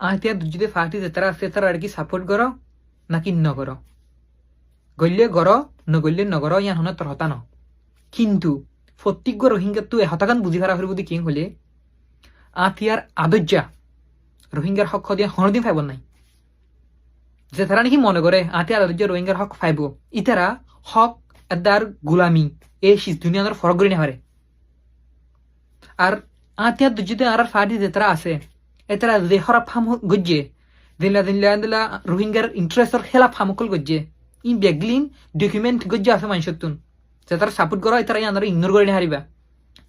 আতিয়া যদি ফাটি যেতারা আছে তারা আর কি সাপোর্ট করো নাকি নগর গল্লে গর নগল্লে নগর ইয়ান হনে তোর হতা ন কিন্তু প্রত্যেক রোহিঙ্গা তো হতাকান বুঝি ফারা হরিব কিং হলে আতিয়ার আদর্যা রোহিঙ্গার হক দিয়ে হনদিন ফাইব নাই যে তারা নাকি মনে করে আতিয়ার আদর্য রোহিঙ্গার হক ফাইব ইতারা হক এদার গুলামি এই শীষ দুনিয়ার ফরক করে নেহারে আর আতিয়ার দুর্যতে আর ফাটি যে তারা আছে এতারা যদি হরা ফাম গজ্জে দিনলা দিনলা দিনলা রোহিঙ্গার ইন্টারেস্টর খেলা ফামকল গজ্জে ই বেগলিন ডকুমেন্ট গজ্জে আছে মানুষের তুন যে তারা সাপোর্ট করা তারা ইয়ান ইগনোর করে নেহারিবা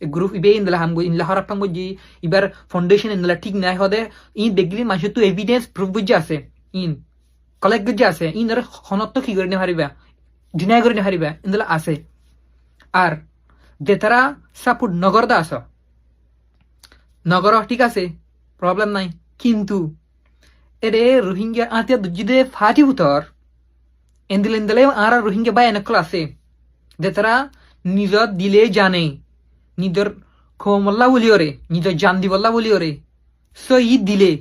গ্রুপ ইবে ইনলা হাম ইনলা হরা ফাম গজ্জি ইবার ফাউন্ডেশন ইনলা ঠিক নাই হদে ই বেগলিন মানুষের তো এভিডেন্স প্রুফ গজ্জে আছে ইন কলেক্ট গজ্জে আছে ইনার হনত কি করে নেহারিবা ডিনাই করে নেহারিবা ইনলা আছে আর যে তারা সাপোর্ট নগরদা আস নগর ঠিক আছে প্রবলেম নাই কিন্তু এরে রোহিঙ্গা আতিয়া দুজিদে ফাটি উতর এন্দিলে আর রোহিঙ্গা বাই এনেকল আছে যে তারা নিজর দিলে জানে নিজর খোমল্লা বলিও রে নিজর জান দিবল্লা বলিও রে সো ই দিলে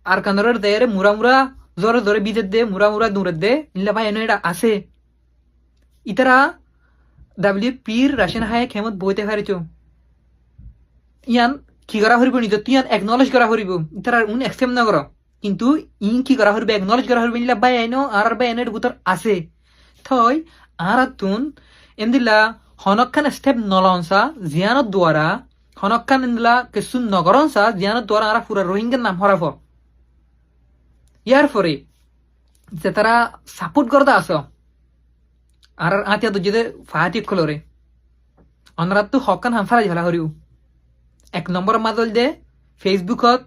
আর কান্দরের দেয় রে মুরা জোরে জোরে বিদের দে মুরা দূরের দে নিলা ভাই এনে এটা আছে ইতারা পির রাশিয়ান হায় খেমত বইতে পারিছ ইয়ান কি করা হরিব নিজ তুই একনলেজ করা হরিব তারা উন এক্সেপ্ট না কর কিন্তু ইন কি করা হরিব একনলেজ করা হরিব নিলা বাই আইনো আর বাই এনের ভিতর আছে থই আর তুন এমদিলা হনক্ষান স্টেপ নলনসা জিয়ানত দ্বারা হনক্ষান এমদিলা কিছু নগরনসা জিয়ানত দ্বারা আর পুরা রোহিঙ্গার নাম হরাফ ইয়ার পরে যে তারা সাপোর্ট করতে আস আর আতিয়া তো যদি ফাটি খোলরে অনরাত তো হকান হামফারা ঝালা হরিব এক নম্বর মাদল দে ফেসবুকত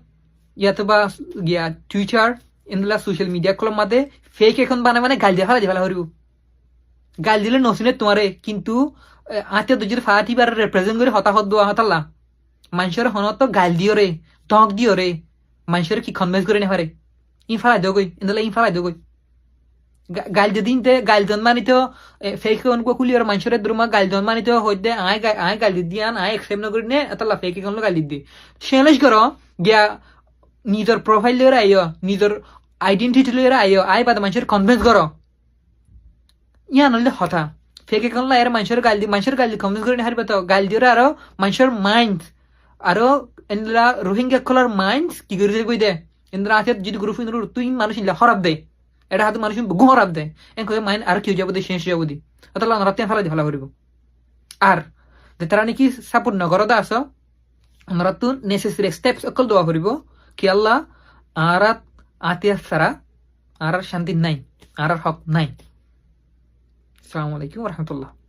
ইয়াতো বা গিয়া টুইটার এনলা সোশ্যাল মিডিয়া কলম মাদে ফেক এখন মানে গাল দিয়ে ফেলা হরিব গাল দিলে নসিনে তোমারে কিন্তু আত্মীয় দুজির ফাটি বার রিপ্রেজেন্ট করে হতাহত দোয়া হতাল্লা মানুষের হনত গাল দিও রে টক দিও রে মানুষের কি কনভেন্স করে নেহারে ই ফালাই দগই এনলা ই ফালাই দগই গাল যদি গাল জন মানিত ফেক এখন কুলিয়র মানুষের দ্রুমা গাল জন মানিত হইতে আয় গাল দিয়ান আয় একসেপ্ট নকরি নে এতলা ফেক এখন গাল দি চ্যালেঞ্জ করো গিয়া নিজের প্রোফাইল লইরা আইও নিজের আইডেন্টিটি লইরা আইও আয় বাদ মানুষের কনভিন্স করো ইয়া নলে হতা ফেক এখন লা এর মানুষের গাল দি কনভিন্স করে হারিবে তো গাল দিওরা আরো মানুষের মাইন্ড আরো এনলা রোহিঙ্গা কলার মাইন্ড কি করে কই দে এনরা আছে যদি গ্রুপ ইনরু তুই মানুষ ইলা হরাব দে এটা হাতে মানুষ ঘুমরাব দেয় এনকে মাইন্ড আর কেউ যাবো শেষ যাবো দি অতলা রাতে ফেলা ভালো করিব আর যে তারা নাকি সাপোর্ট নগরদা আস আমরা তো নেসেসারি স্টেপস অকল দেওয়া করিব কি আল্লাহ আর আতিয়া সারা আর শান্তি নাই আর হক নাই আসসালামু আলাইকুম রহমতুল্লাহ